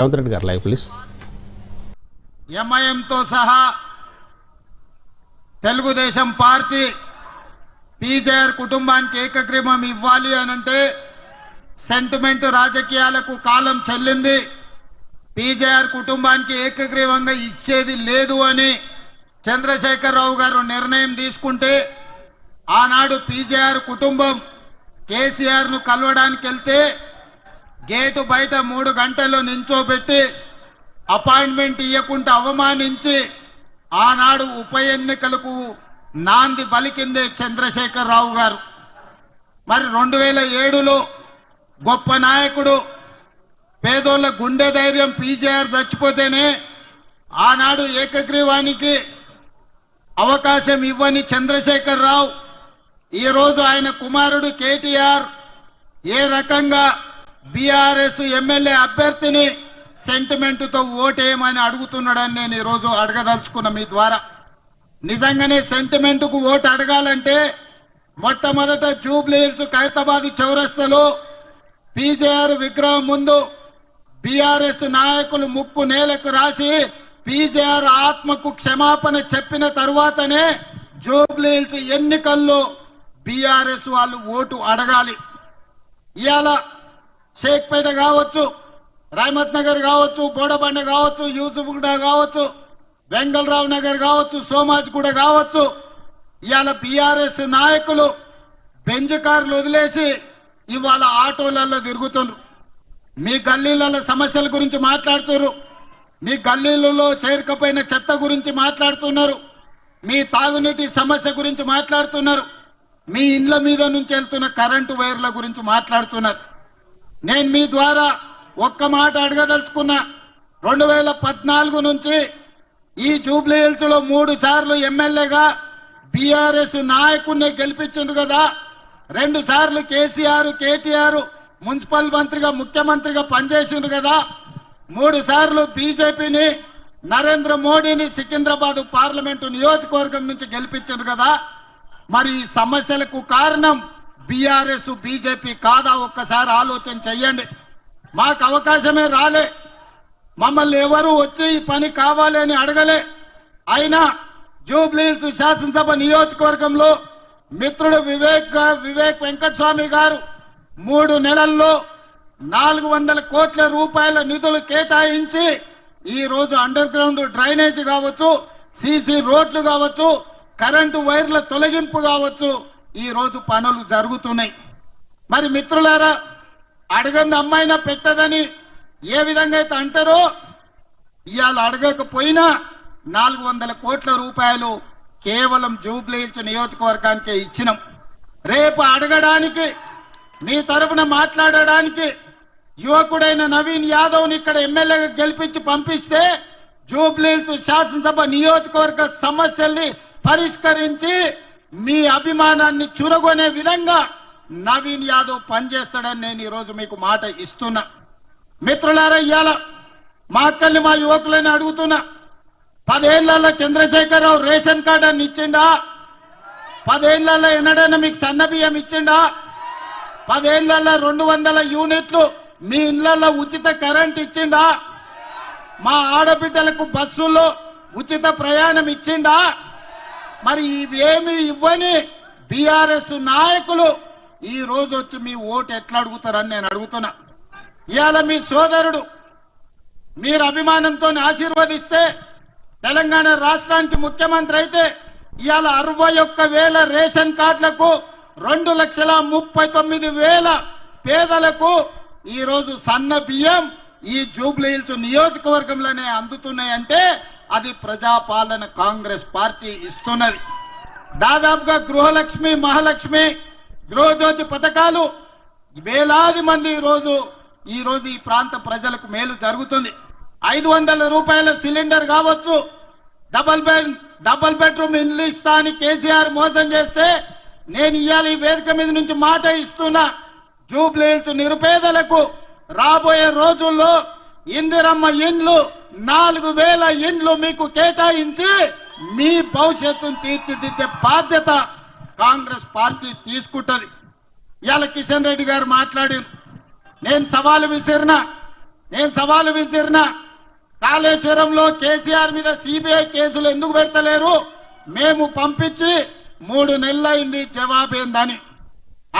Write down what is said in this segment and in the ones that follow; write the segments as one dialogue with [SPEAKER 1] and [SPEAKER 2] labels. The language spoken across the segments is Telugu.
[SPEAKER 1] రేవంత్ రెడ్డి గారు లైవ్ ప్లీజ్.
[SPEAKER 2] ఎంఐఎంతో సహా తెలుగుదేశం పార్టీ పీజేఆర్ కుటుంబానికి ఏకగ్రీవం ఇవ్వాలి అనంటే సెంటిమెంట్ రాజకీయాలకు కాలం చెల్లింది. పీజేఆర్ కుటుంబానికి ఏకగ్రీవంగా ఇచ్చేది లేదు అని చంద్రశేఖరరావు గారు నిర్ణయం తీసుకుంటే ఆనాడు పీజేఆర్ కుటుంబం కేసీఆర్ ను కలవడానికి వెళ్తే గేటు బయట 3 గంటలు నించోబెట్టి అపాయింట్మెంట్ ఇవ్వకుండా అవమానించి ఆనాడు ఉప ఎన్నికలకు నాంది పలికిందే చంద్రశేఖరరావు గారు. మరి 2007లో గొప్ప నాయకుడు పేదోళ్ల గుండె ధైర్యం పీజేఆర్ చచ్చిపోతేనే ఆనాడు ఏకగ్రీవానికి అవకాశం ఇవ్వని చంద్రశేఖరరావు ఈరోజు ఆయన కుమారుడు కేటీఆర్ ఏ రకంగా బీఆర్ఎస్ ఎమ్మెల్యే అభ్యర్థిని సెంటిమెంటుతో ఓటేయమని అడుగుతున్నాడని నేను ఈరోజు అడగదలుచుకున్న మీ ద్వారా. నిజంగానే సెంటిమెంటుకు ఓటు అడగాలంటే మొట్టమొదట జూబ్లీహిల్స్ ఖైరతాబాద్ చౌరస్తాలో పీజేఆర్ విగ్రహం ముందు బీఆర్ఎస్ నాయకులు ముక్కు నేలకు రాసి పీజేఆర్ ఆత్మకు క్షమాపణ చెప్పిన తరువాతనే జూబ్లీహిల్స్ ఎన్నికల్లో బీఆర్ఎస్ వాళ్ళు ఓటు అడగాలి. ఇవాళ షేక్పేట కావచ్చు, రామత్ నగర్ కావచ్చు, బోడబండ కావచ్చు, యూసుఫ్గూడ కావచ్చు, వెంగళరావు నగర్ కావచ్చు, సోమాజిగూడ కావచ్చు, ఇవాళ బీఆర్ఎస్ నాయకులు బెంజ్ కార్లు వదిలేసి ఇవాళ ఆటోలలో తిరుగుతున్నారు. మీ గల్లీలలో సమస్యల గురించి మాట్లాడుతున్నారు, మీ గల్లీలలో చేరుకపోయిన చెత్త గురించి మాట్లాడుతున్నారు, మీ తాగునీటి సమస్య గురించి మాట్లాడుతున్నారు, మీ ఇండ్ల మీద నుంచి వెళ్తున్న కరెంటు వైర్ల గురించి మాట్లాడుతున్నారు. నేను మీ ద్వారా ఒక్క మాట అడగదలుచుకున్నా. 2014 నుంచి ఈ జూబ్లీహిల్స్ లో 3 సార్లు ఎమ్మెల్యేగా బీఆర్ఎస్ నాయకుడిని గెలిపించిండు కదా. 2 సార్లు కేటీఆర్ మున్సిపల్ మంత్రిగా ముఖ్యమంత్రిగా పనిచేసిండు కదా. 3 సార్లు బీజేపీని నరేంద్ర మోడీని సికింద్రాబాద్ పార్లమెంటు నియోజకవర్గం నుంచి గెలిపించిండు కదా. మరి ఈ సమస్యలకు కారణం బీఆర్ఎస్ బీజేపీ కాదా? ఒక్కసారి ఆలోచన చెయ్యండి. మాకు అవకాశమే రాలే, మమ్మల్ని ఎవరు వచ్చి ఈ పని కావాలి అని అడగలే. అయినా జూబ్లీహిల్స్ శాసనసభ నియోజకవర్గంలో మిత్రుడు వివేక్ వెంకటస్వామి గారు 3 నెలల్లో 400 కోట్ల రూపాయల నిధులు కేటాయించి ఈ రోజు అండర్ గ్రౌండ్ డ్రైనేజ్ కావచ్చు, సీసీ రోడ్లు కావచ్చు, కరెంటు వైర్ల తొలగింపు కావచ్చు, ఈ రోజు పనులు జరుగుతున్నాయి. మరి మిత్రులారా, అడగంది అమ్మాయినా పెట్టదని ఏ విధంగా అయితే అంటారో ఇవాళ అడగకపోయినా 400 కోట్ల రూపాయలు కేవలం జూబ్లీహిల్స్ నియోజకవర్గానికే ఇచ్చినాం. రేపు అడగడానికి మీ తరఫున మాట్లాడడానికి యువకుడైన నవీన్ యాదవ్ని ఇక్కడ ఎమ్మెల్యేగా గెలిపించి పంపిస్తే జూబ్లీహిల్స్ శాసనసభ నియోజకవర్గ సమస్యల్ని పరిష్కరించి మీ అభిమానాన్ని చురగొనే విధంగా నవీన్ యాదవ్ పనిచేస్తాడని నేను ఈరోజు మీకు మాట ఇస్తున్నా. మిత్రులారా, ఇవాళ మా అక్కల్ని మా యువకులని అడుగుతున్నా. 10 ఏళ్లలో చంద్రశేఖరరావు రేషన్ కార్డు అని ఇచ్చిండా? 10 ఏళ్లలో ఎన్నడైనా మీకు సన్న బియ్యం ఇచ్చిండా? 10 ఏళ్లలో 200 యూనిట్లు మీ ఇళ్లలో ఉచిత కరెంట్ ఇచ్చిండా? మా ఆడబిడ్డలకు బస్సుల్లో ఉచిత ప్రయాణం ఇచ్చిండా? మరి ఇవేమి ఇవ్వని బీఆర్ఎస్ నాయకులు ఈ రోజు వచ్చి మీ ఓటు ఎట్లా అడుగుతారని నేను అడుగుతున్నా. ఇవాళ మీ సోదరుడు మీరు అభిమానంతో ఆశీర్వదిస్తే తెలంగాణ రాష్ట్రానికి ముఖ్యమంత్రి అయితే ఇవాళ 61,000 రేషన్ కార్డులకు 2,39,000 పేదలకు ఈ రోజు సన్న బియ్యం ఈ జూబ్లీహిల్స్ నియోజకవర్గంలోనే అందుతున్నాయంటే అది ప్రజాపాలన కాంగ్రెస్ పార్టీ ఇస్తున్నది. దాదాపుగా గృహలక్ష్మి, మహాలక్ష్మి, గృహజ్యోతి పథకాలు వేలాది మంది ఈ రోజు ఈ ప్రాంత ప్రజలకు మేలు జరుగుతుంది. 500 రూపాయల సిలిండర్ కావచ్చు, డబల్ బెడ్రూమ్ ఇల్లు ఇస్తా అని కేసీఆర్ మోసం చేస్తే నేను ఇవాళ ఈ వేదిక మీద నుంచి మాట ఇస్తున్నా. జూబ్లీహిల్స్ నిరుపేదలకు రాబోయే రోజుల్లో ఇందిరమ్మ ఇండ్లు 4,000 ఇండ్లు మీకు కేటాయించి మీ భవిష్యత్తును తీర్చిదిద్దే బాధ్యత కాంగ్రెస్ పార్టీ తీసుకుంటది. ఇవాళ కిషన్ రెడ్డి గారు మాట్లాడి నేను సవాలు విసిరిన నేను సవాలు విసిరినా కాళేశ్వరంలో కేసీఆర్ మీద సిబిఐ కేసులు ఎందుకు పెడతలేరు, మేము పంపించి 3 నెలలైంది జవాబేందని.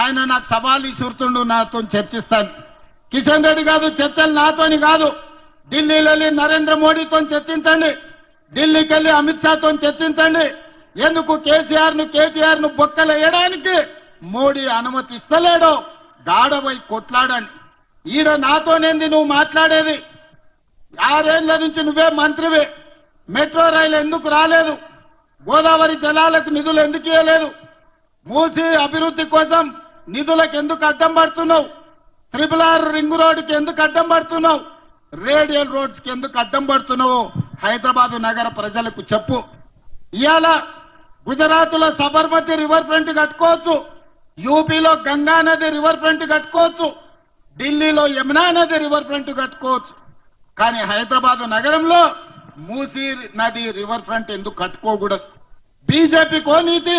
[SPEAKER 2] ఆయన నాకు సవాలు విసురుతుండు, నాతో చర్చిస్తాను. కిషన్ రెడ్డి కాదు, చర్చలు నాతోని కాదు. ఢిల్లీలో వెళ్ళి నరేంద్ర మోడీతో చర్చించండి, ఢిల్లీకి వెళ్ళి అమిత్ షాతో చర్చించండి. ఎందుకు కేటీఆర్ ను బొక్కలు వేయడానికి మోడీ అనుమతిస్తలేడో గాడవై కొట్లాడండి. ఈడ నాతోనేంది నువ్వు మాట్లాడేది? 6 ఏళ్ల నుంచి నువ్వే మంత్రివి. మెట్రో రైలు ఎందుకు రాలేదు? గోదావరి జలాలకు నిధులు ఎందుకు ఇవ్వలేదు? మూసి అభివృద్ధి కోసం నిధులకు ఎందుకు అడ్డం పడుతున్నావు? RRR రింగ్ రోడ్డుకి ఎందుకు అడ్డం పడుతున్నావు? రేడియల్ రోడ్స్ కి ఎందుకు అడ్డం పడుతున్నావు? హైదరాబాద్ నగర ప్రజలకు చెప్పు. ఇవాళ గుజరాత్ లో సబర్మతి రివర్ ఫ్రంట్ కట్టుకోవచ్చు, యూపీలో గంగా నది రివర్ ఫ్రంట్ కట్టుకోవచ్చు, ఢిల్లీలో యమునా నది రివర్ ఫ్రంట్ కట్టుకోవచ్చు. కానీ హైదరాబాద్ నగరంలో మూసీ నది రివర్ ఫ్రంట్ ఎందుకు కట్టుకోకూడదు? బీజేపీకో నీతి,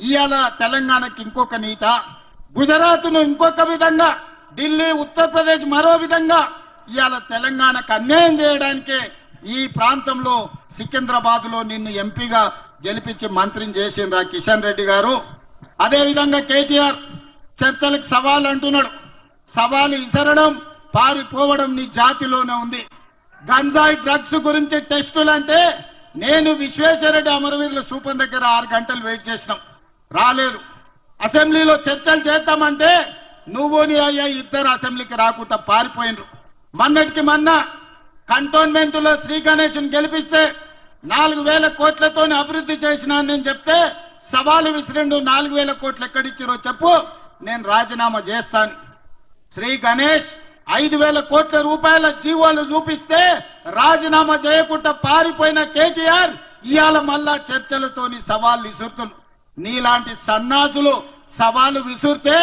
[SPEAKER 2] ఇవాళ తెలంగాణకి ఇంకొక నీత. గుజరాత్ ను ఇంకొక విధంగా, ఢిల్లీ ఉత్తరప్రదేశ్ మరో విధంగా. ఇవాళ తెలంగాణకు అన్యాయం చేయడానికే ఈ ప్రాంతంలో సికింద్రాబాద్ లో నిన్ను ఎంపీగా గెలిపించి మంత్రిని చేసిండ్రా కిషన్ రెడ్డి గారు. అదేవిధంగా కేటీఆర్ చర్చలకు సవాల్ అంటున్నాడు. సవాలు ఇసరడం, పారిపోవడం నీ జాతిలోనే ఉంది. గంజాయి డ్రగ్స్ గురించి టెస్టులంటే నేను విశ్వేశ్వరరెడ్డి అమరవీరుల స్థూపం దగ్గర 6 గంటలు వెయిట్ చేసినాం, రాలేదు. అసెంబ్లీలో చర్చలు చేద్దామంటే నువ్వు నీ అయ్యా ఇద్దరు అసెంబ్లీకి రాకుండా పారిపోయినరు. మొన్నటికి మొన్న కంటోన్మెంట్ లో శ్రీ గణేష్ గెలిపిస్తే 4,000 కోట్లతో అభివృద్ధి చేసినా నేను చెప్తే సవాలు విసిరిండు. 4,000 కోట్లు ఎక్కడిచ్చిరో చెప్పు, నేను రాజీనామా చేస్తాను. శ్రీ గణేష్ 5,000 కోట్ల రూపాయల జీవోలు చూపిస్తే రాజీనామా చేయకుండా పారిపోయిన కేటీఆర్ ఇవాళ మళ్ళా చర్చలతోని సవాల్ విసురుతున్నారు. నీలాంటి సన్నాసులు సవాలు విసురితే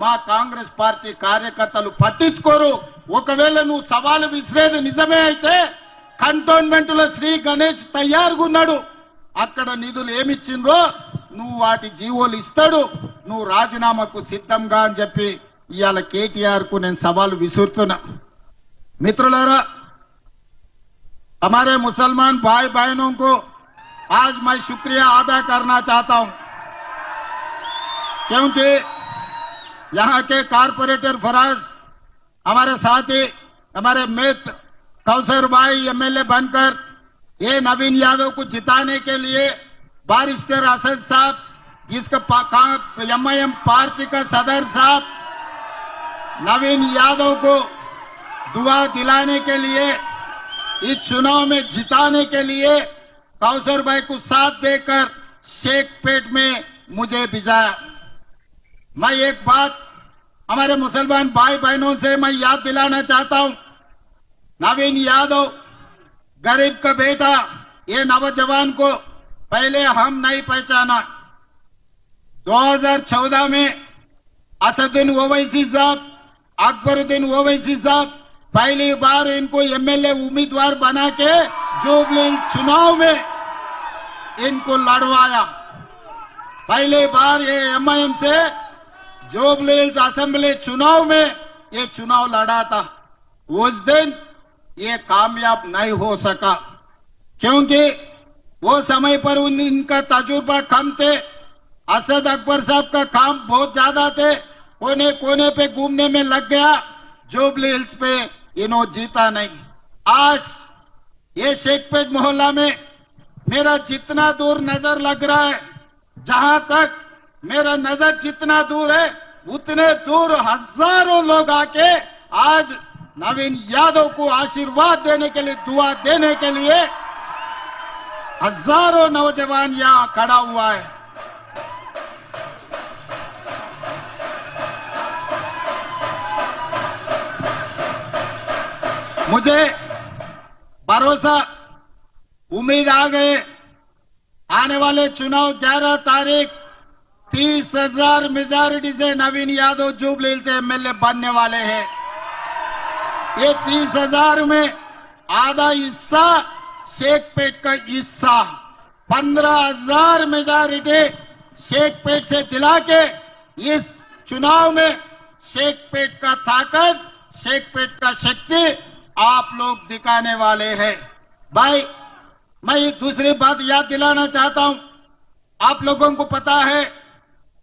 [SPEAKER 2] మా కాంగ్రెస్ పార్టీ కార్యకర్తలు పట్టించుకోరు. ఒకవేళ నువ్వు సవాలు విసిరేది నిజమే అయితే కంటోన్మెంట్ లో శ్రీ గణేష్ తయారుగున్నాడు, అక్కడ నిధులు ఏమిచ్చిండ్రో నువ్వు వాటి జీవోలు ఇస్తాడు, నువ్వు రాజీనామాకు సిద్ధంగా అని చెప్పి ఇవాళ కేటీఆర్ కు నేను సవాలు విసురుతున్నా. మిత్రులారా, हमारे मुसलमान भाई बहनों को आज मैं शुक्रिया अदा करना चाहता हूं, क्योंकि यहां के कारपोरेटर फराज, हमारे साथी, हमारे मित्र कौसर भाई एमएलए बनकर ये नवीन यादव को जिताने के लिए बारिस्टर असद साहब, इसका एमआईएम पार्टी का सदर साहब नवीन यादव को दुआ दिलाने के लिए, इस चुनाव में जिताने के लिए कौसर भाई को साथ देकर शेखपेट में मुझे भिजाया। मैं एक बात हमारे मुसलमान भाई बहनों से मैं याद दिलाना चाहता हूं, नवीन यादव गरीब का बेटा, ये नौजवान को पहले हम नहीं पहचाना। 2014 में असदुद्दीन ओवैसी साहब, अकबरुद्दीन ओवैसी साहब पहली बार इनको एमएलए उम्मीदवार बना के जुबली चुनाव में इनको लड़वाया। पहली बार ये एमआईएम से जुबली असेंबली चुनाव में ये चुनाव लड़ा था। उस दिन ये कामयाब नहीं हो सका, क्योंकि वो समय पर इनका तजुर्बा कम थे। असद अकबर साहब का काम बहुत ज्यादा थे, कोने कोने पे घूमने में लग गया, जुबली हिल्स पे इन्हों जीता नहीं। आज ये शेखपेट मोहल्ला में मेरा जितना दूर नजर लग रहा है, जहां तक मेरा नजर जितना दूर है उतने दूर हजारों लोग आके आज नवीन यादव को आशीर्वाद देने के लिए, दुआ देने के लिए हजारों नौजवान यहां खड़ा हुआ है। मुझे भरोसा, उम्मीद आ गए, आने वाले चुनाव 11 तारीख 30,000 मेजॉरिटी से नवीन यादव जुबली से एमएलए बनने वाले हैं। ये 30,000 में आधा हिस्सा शेखपेट का हिस्सा, 15,000 मेजॉरिटी शेखपेट से दिला के इस चुनाव में शेखपेट का ताकत, शेखपेट का शक्ति आप लोग दिखाने वाले हैं। भाई, मैं एक दूसरी बात याद दिलाना चाहता हूं। आप लोगों को पता है,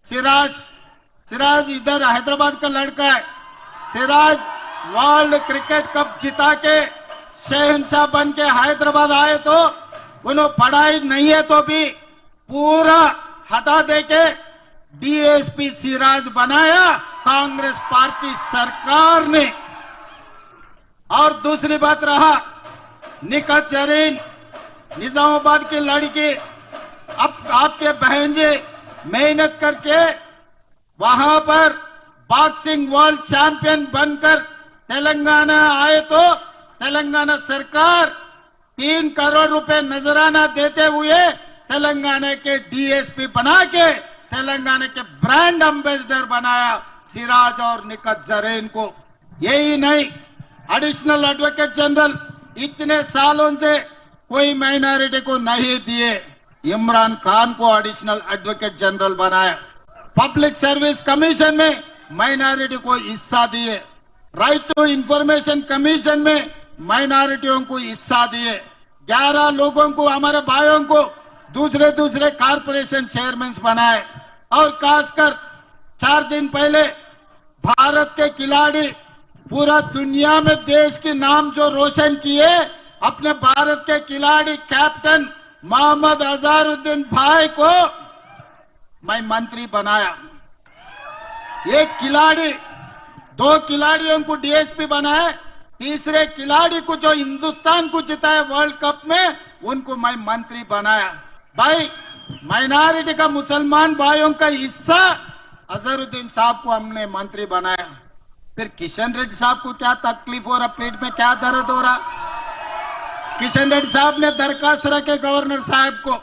[SPEAKER 2] सिराज इधर हैदराबाद का लड़का है। सिराज वर्ल्ड क्रिकेट कप जिता के शहंशाह बन के हैदराबाद आए तो उन्होंने पढ़ाई नहीं है तो भी पूरा हटा दे के डीएसपी सिराज बनाया कांग्रेस पार्टी सरकार ने। और दूसरी बात रहा निकत जरीन, निजामाबाद की लड़की, अब आपके बहनजी मेहनत करके वहां पर बॉक्सिंग वर्ल्ड चैंपियन बनकर तेलंगाना आए तो तेलंगाना सरकार 3 करोड़ रुपए नजराना देते हुए तेलंगाना के डीएसपी बना के तेलंगाना के ब्रांड एम्बेसडर बनाया सिराज और निकत जरीन को। यही नहीं, एडिशनल एडवोकेट जनरल इतने सालों से कोई माइनॉरिटी को नहीं दिए, इमरान खान को एडिशनल एडवोकेट जनरल बनाया। पब्लिक सर्विस कमीशन में माइनॉरिटी को हिस्सा दिए, राइट टू इंफॉर्मेशन कमीशन में माइनॉरिटियों को हिस्सा दिए। 11 लोगों को, हमारे भाइयों को दूसरे कारपोरेशन चेयरमैन बनाए। और खासकर 4 दिन पहले भारत के खिलाड़ी पूरा दुनिया में देश के नाम जो रोशन किए, अपने भारत के खिलाड़ी कैप्टन मोहम्मद अजहरुद्दीन भाई को मैं मंत्री बनाया। एक खिलाड़ी, 2 खिलाड़ियों को डीएसपी बनाया, तीसरे खिलाड़ी को जो हिंदुस्तान को जिताया वर्ल्ड कप में, उनको मैं मंत्री बनाया। भाई, माइनॉरिटी का मुसलमान भाइयों का हिस्सा अजहरुद्दीन साहब को हमने मंत्री बनाया। फिर किशन रेड्डी साहब को क्या तकलीफ हो रहा, पेट में क्या दर्द हो रहा? किशन रेड्डी साहब ने दरखास्त रखे गवर्नर साहब को,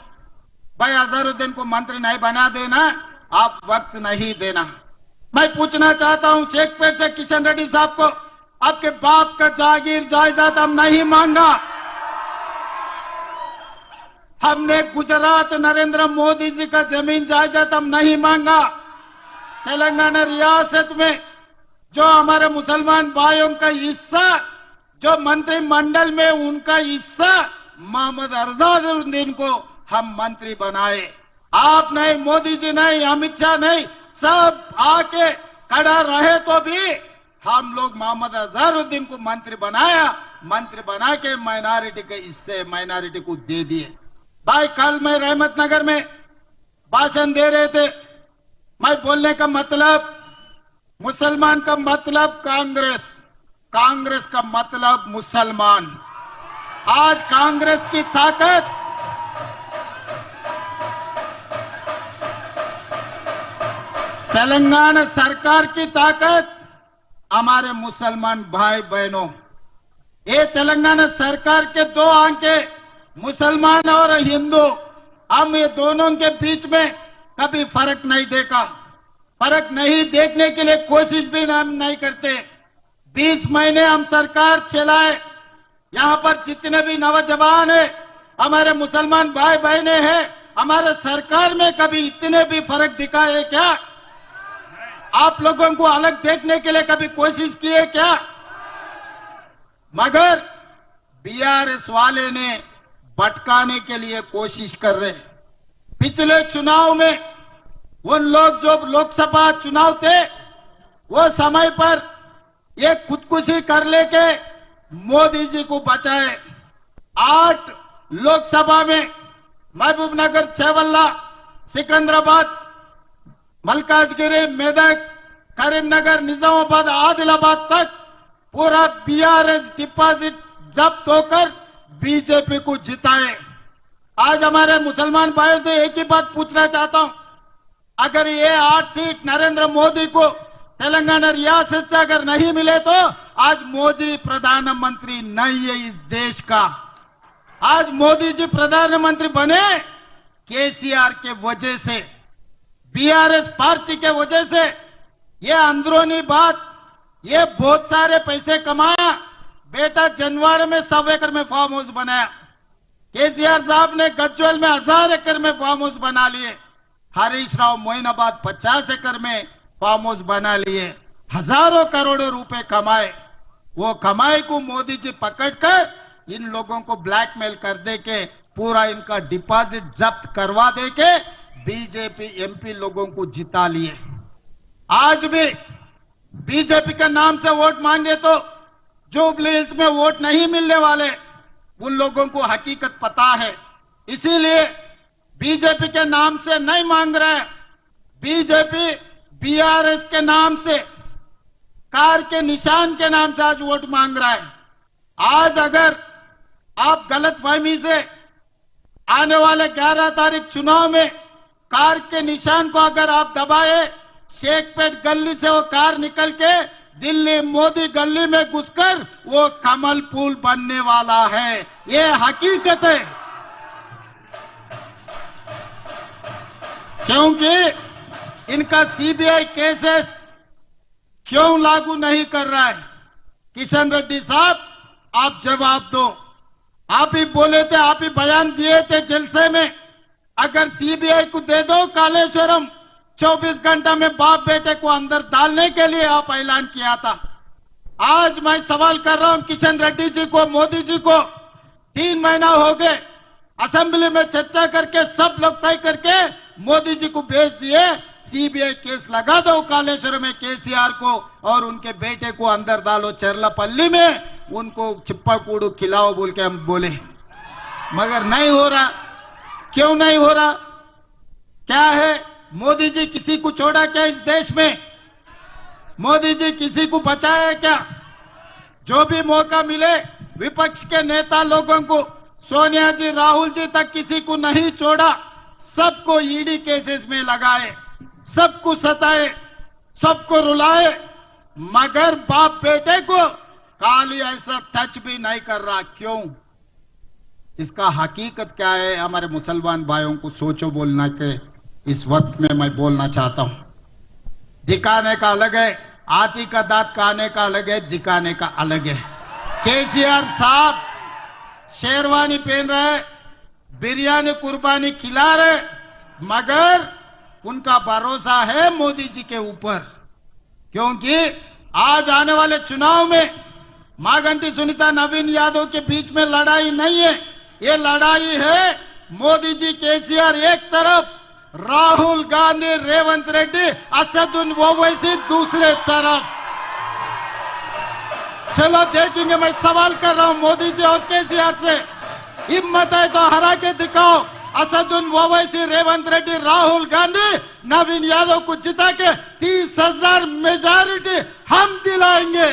[SPEAKER 2] भाई अजहरुद्दीन को मंत्री नहीं बना देना, आप वक्त नहीं देना। मैं पूछना चाहता हूं शेखपेट से किशन रेड्डी साहब को, आपके बाप का जागीर जायदाद हम नहीं मांगा। हमने गुजरात नरेंद्र मोदी जी का जमीन जायदाद हम नहीं मांगा। तेलंगाना रियासत में जो हमारे मुसलमान भाइयों का हिस्सा, जो मंत्रिमंडल में उनका हिस्सा, मोहम्मद अजहरुद्दीन को हम मंत्री बनाए। आप नहीं, मोदी जी नहीं, अमित शाह नहीं, सब आके खड़ा रहे तो भी हम लोग मोहम्मद अजहरुद्दीन को मंत्री बनाया। मंत्री बना के माइनॉरिटी के हिस्से माइनॉरिटी को दे दिए। भाई, कल मैं रहमत नगर में भाषण दे रहे थे। मैं बोलने का मतलब, मुसलमान का मतलब कांग्रेस, कांग्रेस का मतलब मुसलमान। आज कांग्रेस की ताकत तेलंगाना सरकार की ताकत हमारे मुसलमान भाई बहनों, ये तेलंगाना सरकार के 2 आंखें, मुसलमान और हिंदू, हम ये दोनों के बीच में कभी फर्क नहीं देखा। फर्क नहीं देखने के लिए कोशिश भी हम नहीं करते। 20 महीने हम सरकार चलाए, यहां पर जितने भी नौजवान हैं, हमारे मुसलमान भाई बहने हैं, हमारे सरकार में कभी इतने भी फर्क दिखाए क्या? आप लोगों को अलग देखने के लिए कभी कोशिश की है क्या? मगर बीआरएस वाले ने भटकाने के लिए कोशिश कर रहे। पिछले चुनाव में उन लोग जो लोकसभा चुनाव थे, वो समय पर ये खुदकुशी कर लेके मोदी जी को बचाए। 8 लोकसभा में महबूबनगर, चेवल्ला, सिकंदराबाद, मलकाजगिरी, मेदक, करीमनगर, निजामाबाद, आदिलाबाद तक पूरा बीआरएस डिपॉजिट जब्त होकर बीजेपी को जिताए। आज हमारे मुसलमान भाइयों से एक ही बात पूछना चाहता हूं, अगर ये 8 सीट नरेंद्र मोदी को तेलंगाना रियासत से अगर नहीं मिले तो आज मोदी प्रधानमंत्री नहीं है इस देश का। आज मोदी जी प्रधानमंत्री बने केसीआर के वजह से, बीआरएस पार्टी के वजह से। ये अंदरूनी बात, ये बहुत सारे पैसे कमाया, बेटा जनवाड़े में 100 एकड़ में फार्म हाउस बनाया, केसीआर साहब ने गज्वेल में 1000 एकड़ में फार्म हाउस बना लिए, हरीश राव मोइनाबाद 50 एकड़ में फार्म हाउस बना लिए, हजारों करोड़ों रुपए कमाए। वो कमाई को मोदी जी पकड़कर इन लोगों को ब्लैकमेल कर दे के पूरा इनका डिपॉजिट जब्त करवा दे के बीजेपी एमपी लोगों को जिता लिए। आज भी बीजेपी के नाम से वोट मांगे तो जुबली हिल्स में वोट नहीं मिलने वाले, उन लोगों को हकीकत पता है। इसीलिए बीजेपी के नाम से नहीं मांग रहे, बीजेपी बीआरएस के नाम से, कार के निशान के नाम से आज वोट मांग रहा है। आज अगर आप गलतफहमी से आने वाले 11 तारीख चुनाव में कार के निशान को अगर आप दबाए, शेखपेट गली से वो कार निकल के दिल्ली मोदी गली में घुसकर वो कमल पुल बनने वाला है, ये हकीकत है। क्योंकि इनका सीबीआई केसेस क्यों लागू नहीं कर रहा है? किशन रेड्डी साहब, आप जवाब दो। आप ही बोले थे, आप ही बयान दिए थे जलसे में, अगर सीबीआई को दे दो कालेश्वरम, 24 घंटा में बाप बेटे को अंदर डालने के लिए आप ऐलान किया था। आज मैं सवाल कर रहा हूं किशन रेड्डी जी को, मोदी जी को, 3 महीना हो गए, असेंबली में चर्चा करके सब लोग तय करके मोदी जी को भेज दिए, सीबीआई केस लगा दो कालेश्वर में केसीआर को और उनके बेटे को अंदर डालो चरलापल्ली में, उनको चिप्पा कूड़ू खिलाओ बोल के हम बोले, मगर नहीं हो रहा। क्यों नहीं हो रहा? क्या है? मोदी जी किसी को छोड़ा क्या इस देश में? मोदी जी किसी को बचाया क्या? जो भी मौका मिले विपक्ष के नेता लोगों को, सोनिया जी, राहुल जी तक किसी को नहीं छोड़ा, सबको ईडी केसेस में लगाए, सबको सताए, सबको रुलाए, मगर बाप बेटे को खाली ऐसा टच भी नहीं कर रहा। क्यों? इसका हकीकत क्या है? हमारे मुसलमान भाइयों को सोचो बोलना के इस वक्त में मैं बोलना चाहता हूं। दिखाने का अलग है, हाथी का दांत खाने का अलग है, दिखाने का अलग है। केसीआर साहब शेरवानी पहन रहे, बिरयानी कुर्बानी खिला रहे, मगर उनका भरोसा है मोदी जी के ऊपर, क्योंकि आज आने वाले चुनाव में माघंटी सुनीता नवीन यादव के बीच में लड़ाई नहीं है, ये लड़ाई है मोदी जी केसीआर एक तरफ, राहुल गांधी रेवंत रेड्डी असदुद्दीन ओवैसी दूसरे तरफ। चलो देखेंगे। मैं सवाल कर रहा हूं मोदी जी और केसीआर से, हिम्मत है तो हरा के दिखाओ, असदुद्दीन ओवैसी, रेवंत रेड्डी, राहुल गांधी, नवीन यादव को जिता के 30,000 मेजॉरिटी हम दिलाएंगे।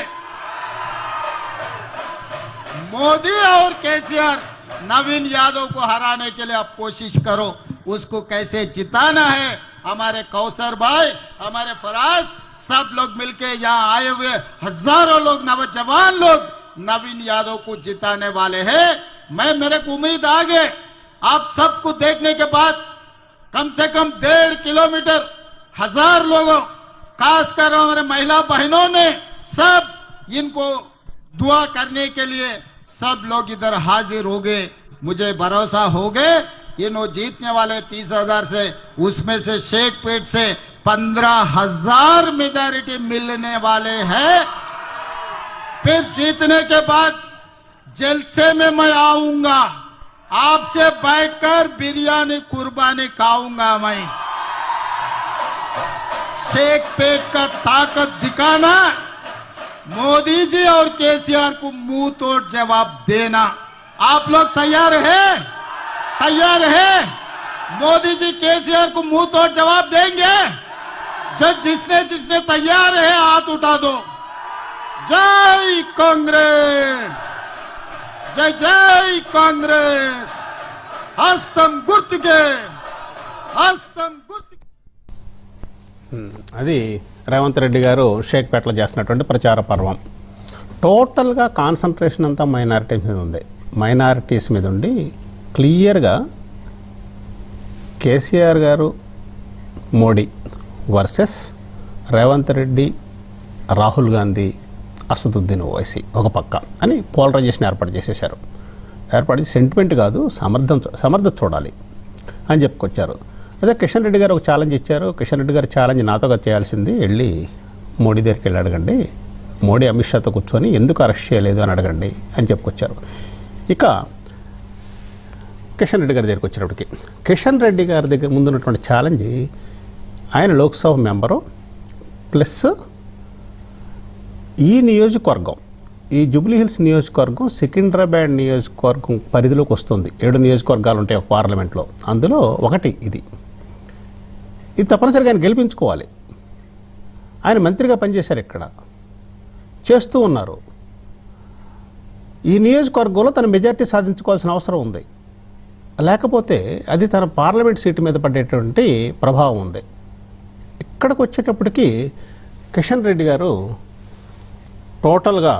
[SPEAKER 2] मोदी और केसीआर नवीन यादव को हराने के लिए आप कोशिश करो, उसको कैसे जिताना है। हमारे कौसर भाई, हमारे फराज, सब लोग मिलके यहां आए हुए हजारों लोग, नौजवान लोग नवीन यादव को जिताने वाले हैं। मेरे को उम्मीद आ गए आप सबको देखने के बाद कम से कम 1.5 किलोमीटर 1000 लोगों, खासकर हमारे महिला बहनों ने सब इनको दुआ करने के लिए सब लोग इधर हाजिर हो गए। मुझे भरोसा हो गए इन्हों जीतने वाले 30,000 से, उसमें से शेखपेट से 15,000 मेजॉरिटी मिलने वाले हैं। फिर जीतने के बाद जलसे में मैं आऊंगा, आपसे बैठकर बिरयानी कुर्बानी खाऊंगा। मैं शेखपेट का ताकत दिखाना, मोदी जी और केसीआर को मुंह तोड़ जवाब देना। आप लोग तैयार हैं? तैयार है? मोदी जी केसीआर को मुंह तोड़ जवाब देंगे? जो जिसने तैयार है हाथ उठा दो। जय कांग्रेस, जय जय कांग्रेस। हस्तम गुर्तुके, हस्तम गुर्तुके।
[SPEAKER 1] అది రేవంత్ రెడ్డి గారు షేక్పేటలో చేస్తున్నటువంటి ప్రచార పర్వం. టోటల్గా కాన్సన్ట్రేషన్ అంతా మైనారిటీస్ మీద ఉంది. మైనారిటీస్ మీద ఉండి క్లియర్గా కేసీఆర్ గారు మోడీ వర్సెస్ రేవంత్ రెడ్డి, రాహుల్ గాంధీ, అసదుద్దీన్ ఓవైసీ ఒక పక్క అని పోలరైజేషన్ ఏర్పాటు చేసేశారు. ఏర్పాటు చేసి సెంటిమెంట్ కాదు, సమర్థత చూడాలి అని చెప్పుకొచ్చారు. అదే కిషన్ రెడ్డి గారు ఒక ఛాలెంజ్ ఇచ్చారు. కిషన్ రెడ్డి గారు ఛాలెంజ్ నాతో చేయాల్సింది, వెళ్ళి మోడీ దగ్గరికి వెళ్ళి అడగండి, మోడీ అమిత్ షాతో కూర్చొని ఎందుకు అరెస్ట్ చేయలేదు అని అడగండి అని చెప్పుకొచ్చారు. ఇక కిషన్ రెడ్డి గారి దగ్గరికి వచ్చేటప్పటికి, కిషన్ రెడ్డి గారి దగ్గర ముందున్నటువంటి ఛాలెంజ్, ఆయన లోక్సభ మెంబరు ప్లస్ ఈ నియోజకవర్గం, ఈ జూబ్లీ హిల్స్ నియోజకవర్గం సికింద్రాబాద్ నియోజకవర్గం పరిధిలోకి వస్తుంది. 7 నియోజకవర్గాలు ఉంటాయి ఒక పార్లమెంట్లో, అందులో ఒకటి ఇది. ఇది తప్పనిసరిగా ఆయన గెలిపించుకోవాలి. ఆయన మంత్రిగా పనిచేశారు, ఇక్కడ చేస్తూ ఉన్నారు. ఈ నియోజకవర్గంలో తన మెజార్టీ సాధించుకోవాల్సిన అవసరం ఉంది, లేకపోతే అది తన పార్లమెంట్ సీటు మీద పడేటువంటి ప్రభావం ఉంది. ఇక్కడికి వచ్చేటప్పటికి కిషన్ రెడ్డి గారు టోటల్గా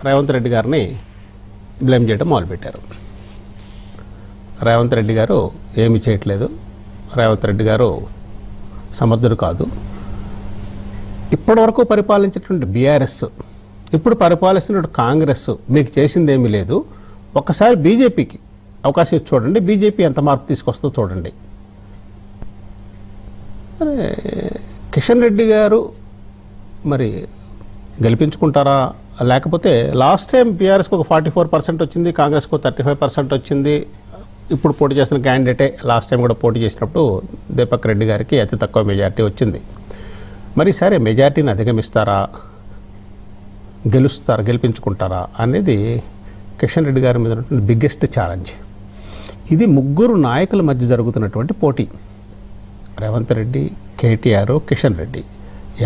[SPEAKER 1] రేవంత్ రెడ్డి గారిని బ్లేమ్ చేయడం మొదలుపెట్టారు. రేవంత్ రెడ్డి గారు ఏమీ చేయట్లేదు, రేవంత్ రెడ్డి గారు సమర్థుడు కాదు, ఇప్పటివరకు పరిపాలించినటువంటి బీఆర్ఎస్, ఇప్పుడు పరిపాలిస్తున్నటువంటి కాంగ్రెస్ మీకు చేసిందేమీ లేదు, ఒక్కసారి బీజేపీకి అవకాశం ఇచ్చి చూడండి, బీజేపీ ఎంత మార్పు తీసుకొస్తుందో చూడండి. కిషన్ రెడ్డి గారు మరి గెలిపించుకుంటారా, లేకపోతే లాస్ట్ టైం బీఆర్ఎస్కి ఒక 44% వచ్చింది, కాంగ్రెస్కు 35% వచ్చింది. ఇప్పుడు పోటీ చేసిన క్యాండిడేటే లాస్ట్ టైం కూడా పోటీ చేసినప్పుడు దీపక్ రెడ్డి గారికి అతి తక్కువ మెజార్టీ వచ్చింది. మరి సరే మెజార్టీని అధిగమిస్తారా, గెలిపించుకుంటారా అనేది కిషన్ రెడ్డి గారి మీద ఉన్నటువంటి బిగ్గెస్ట్ ఛాలెంజ్. ఇది ముగ్గురు నాయకుల మధ్య జరుగుతున్నటువంటి పోటీ, రేవంత్ రెడ్డి, కేటీఆర్, కిషన్ రెడ్డి.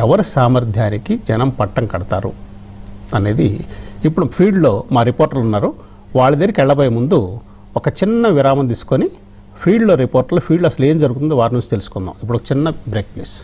[SPEAKER 1] ఎవరి సామర్థ్యానికి జనం పట్టం కడతారు అనేది ఇప్పుడు ఫీల్డ్లో మా రిపోర్టర్లు ఉన్నారు, వాళ్ళ దగ్గరికి వెళ్ళబోయే ముందు ఒక చిన్న విరామం తీసుకొని ఫీల్డ్లో అసలు ఏం జరుగుతుందో వారి నుంచి తెలుసుకుందాం. ఇప్పుడు ఒక చిన్న బ్రేక్ ప్లీజ్.